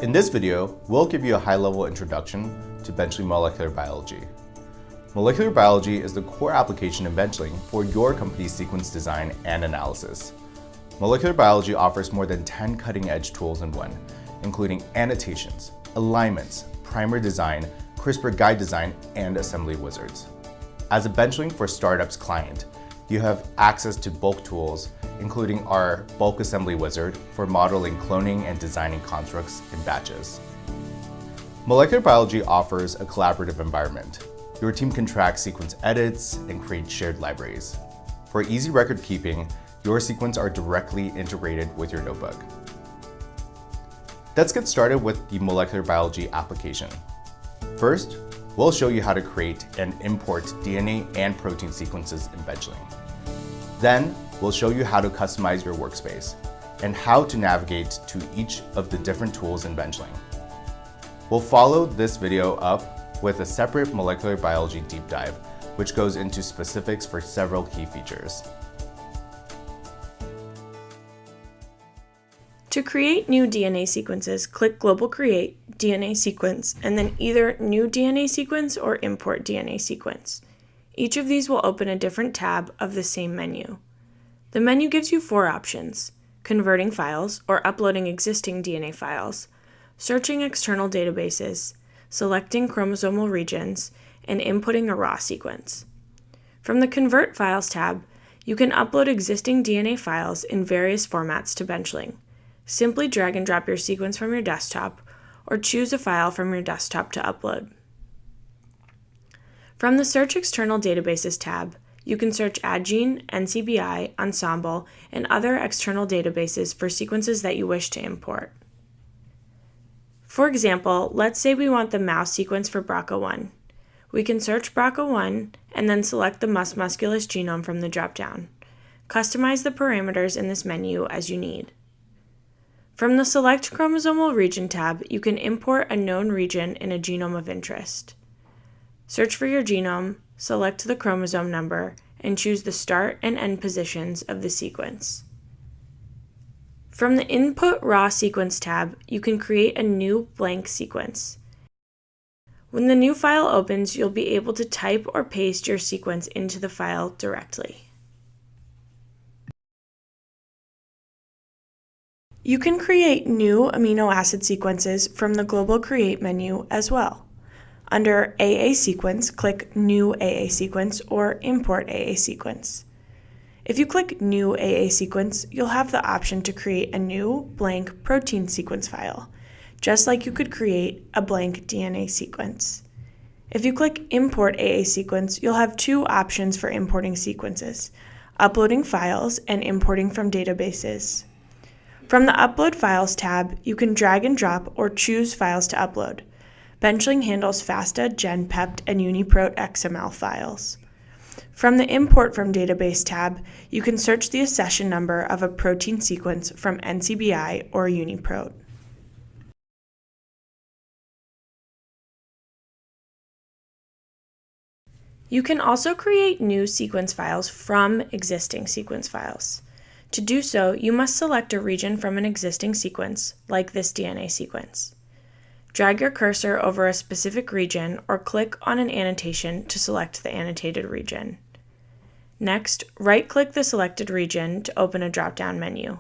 In this video, we'll give you a high-level introduction to Benchling molecular biology. Molecular biology is the core application in Benchling for your company's sequence design and analysis. Molecular biology offers more than 10 cutting-edge tools in one, including annotations, alignments, primer design, CRISPR guide design, and assembly wizards. As a Benchling for Startups client, you have access to bulk tools, including our bulk assembly wizard for modeling, cloning, and designing constructs in batches. Molecular biology offers a collaborative environment. Your team can track sequence edits and create shared libraries. For easy record keeping, your sequence are directly integrated with your notebook. Let's get started with the molecular biology application. First, we'll show you how to create and import DNA and protein sequences in Benchling. Then, we'll show you how to customize your workspace and how to navigate to each of the different tools in Benchling. We'll follow this video up with a separate molecular biology deep dive, which goes into specifics for several key features. To create new DNA sequences, click Global Create, DNA Sequence, and then either New DNA Sequence or Import DNA Sequence. Each of these will open a different tab of the same menu. The menu gives you 4 options: converting files or uploading existing DNA files, searching external databases, selecting chromosomal regions, and inputting a raw sequence. From the Convert Files tab, you can upload existing DNA files in various formats to Benchling. Simply drag and drop your sequence from your desktop, or choose a file from your desktop to upload. From the Search External Databases tab, you can search Adgene, NCBI, Ensemble, and other external databases for sequences that you wish to import. For example, let's say we want the mouse sequence for BRCA1. We can search BRCA1 and then select the mus musculus genome from the dropdown. Customize the parameters in this menu as you need. From the Select Chromosomal Region tab, you can import a known region in a genome of interest. Search for your genome, select the chromosome number, and choose the start and end positions of the sequence. From the Input Raw Sequence tab, you can create a new blank sequence. When the new file opens, you'll be able to type or paste your sequence into the file directly. You can create new amino acid sequences from the Global Create menu as well. Under AA Sequence, click New AA Sequence or Import AA Sequence. If you click New AA Sequence, you'll have the option to create a new blank protein sequence file, just like you could create a blank DNA sequence. If you click Import AA Sequence, you'll have 2 options for importing sequences: uploading files and importing from databases. From the Upload Files tab, you can drag and drop or choose files to upload. Benchling handles FASTA, GenPept, and UniProt XML files. From the Import from Database tab, you can search the accession number of a protein sequence from NCBI or UniProt. You can also create new sequence files from existing sequence files. To do so, you must select a region from an existing sequence, like this DNA sequence. Drag your cursor over a specific region or click on an annotation to select the annotated region. Next, right-click the selected region to open a drop-down menu.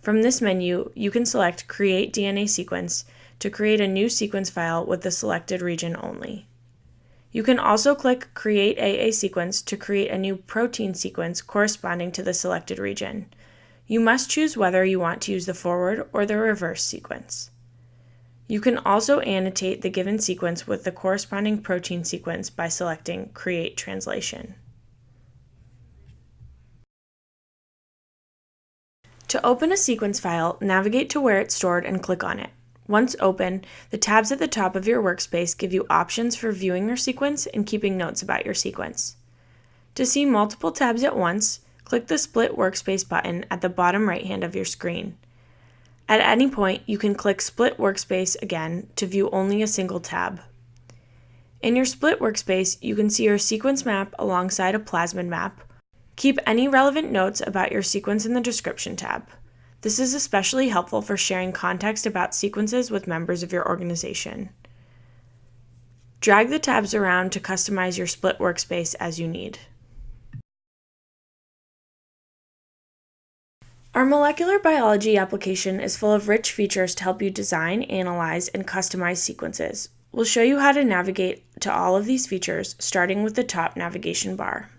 From this menu, you can select Create DNA Sequence to create a new sequence file with the selected region only. You can also click Create AA Sequence to create a new protein sequence corresponding to the selected region. You must choose whether you want to use the forward or the reverse sequence. You can also annotate the given sequence with the corresponding protein sequence by selecting Create Translation. To open a sequence file, navigate to where it's stored and click on it. Once open, the tabs at the top of your workspace give you options for viewing your sequence and keeping notes about your sequence. To see multiple tabs at once, click the Split Workspace button at the bottom right-hand of your screen. At any point, you can click Split Workspace again to view only a single tab. In your Split Workspace, you can see your sequence map alongside a plasmid map. Keep any relevant notes about your sequence in the Description tab. This is especially helpful for sharing context about sequences with members of your organization. Drag the tabs around to customize your split workspace as you need. Our molecular biology application is full of rich features to help you design, analyze, and customize sequences. We'll show you how to navigate to all of these features, starting with the top navigation bar.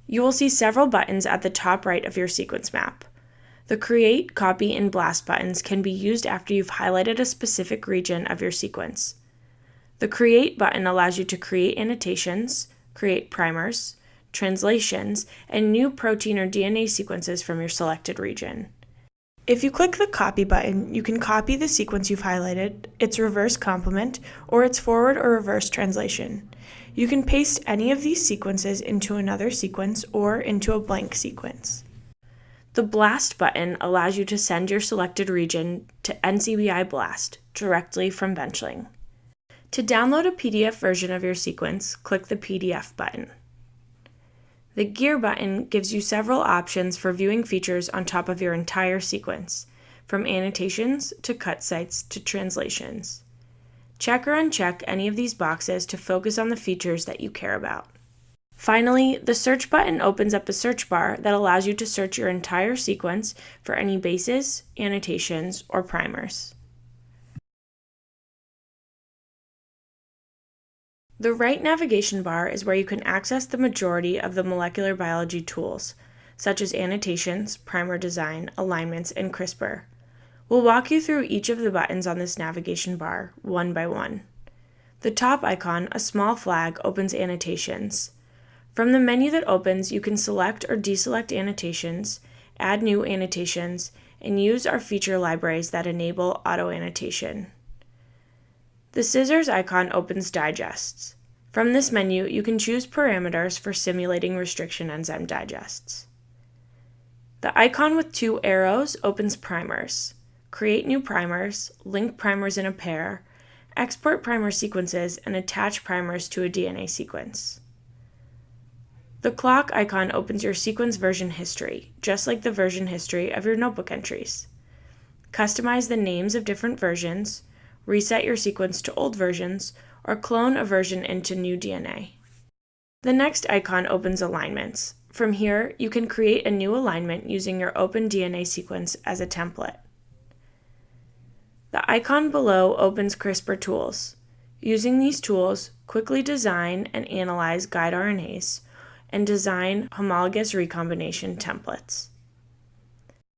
You will see several buttons at the top right of your sequence map. The Create, Copy, and Blast buttons can be used after you've highlighted a specific region of your sequence. The Create button allows you to create annotations, create primers, translations, and new protein or DNA sequences from your selected region. If you click the Copy button, you can copy the sequence you've highlighted, its reverse complement, or its forward or reverse translation. You can paste any of these sequences into another sequence or into a blank sequence. The Blast button allows you to send your selected region to NCBI Blast directly from Benchling. To download a PDF version of your sequence, click the PDF button. The Gear button gives you several options for viewing features on top of your entire sequence, from annotations to cut sites to translations. Check or uncheck any of these boxes to focus on the features that you care about. Finally, the Search button opens up a search bar that allows you to search your entire sequence for any bases, annotations, or primers. The right navigation bar is where you can access the majority of the molecular biology tools, such as annotations, primer design, alignments, and CRISPR. We'll walk you through each of the buttons on this navigation bar, one by one. The top icon, a small flag, opens annotations. From the menu that opens, you can select or deselect annotations, add new annotations, and use our feature libraries that enable auto-annotation. The scissors icon opens digests. From this menu, you can choose parameters for simulating restriction enzyme digests. The icon with two arrows opens primers. Create new primers, link primers in a pair, export primer sequences, and attach primers to a DNA sequence. The clock icon opens your sequence version history, just like the version history of your notebook entries. Customize the names of different versions, reset your sequence to old versions, or clone a version into new DNA. The next icon opens alignments. From here, you can create a new alignment using your open DNA sequence as a template. The icon below opens CRISPR tools. Using these tools, quickly design and analyze guide RNAs and design homologous recombination templates.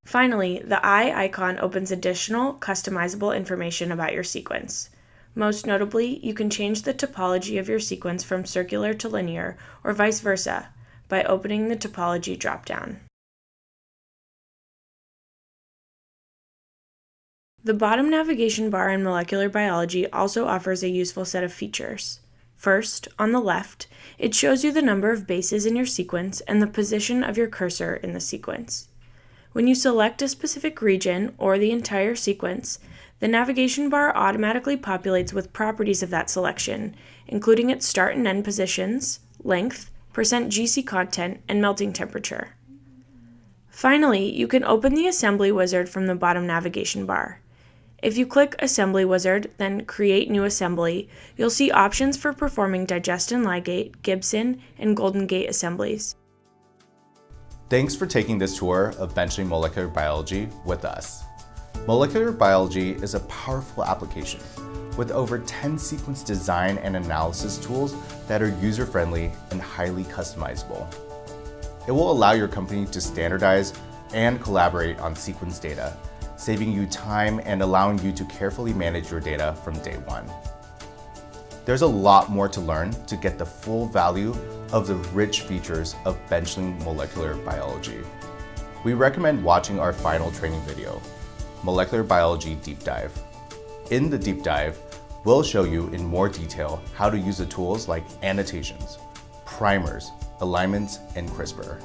Finally, the eye icon opens additional customizable information about your sequence. Most notably, you can change the topology of your sequence from circular to linear, or vice versa, by opening the topology dropdown. The bottom navigation bar in molecular biology also offers a useful set of features. First, on the left, it shows you the number of bases in your sequence and the position of your cursor in the sequence. When you select a specific region or the entire sequence, the navigation bar automatically populates with properties of that selection, including its start and end positions, length, %GC content, and melting temperature. Finally, you can open the Assembly wizard from the bottom navigation bar. If you click Assembly Wizard, then Create New Assembly, you'll see options for performing digest and ligate, Gibson, and Golden Gate assemblies. Thanks for taking this tour of Benchling Molecular Biology with us. Molecular biology is a powerful application with over 10 sequence design and analysis tools that are user-friendly and highly customizable. It will allow your company to standardize and collaborate on sequence data, saving you time and allowing you to carefully manage your data from day one. There's a lot more to learn to get the full value of the rich features of Benchling Molecular Biology. We recommend watching our final training video, Molecular Biology Deep Dive. In the deep dive, we'll show you in more detail how to use the tools like annotations, primers, alignments, and CRISPR.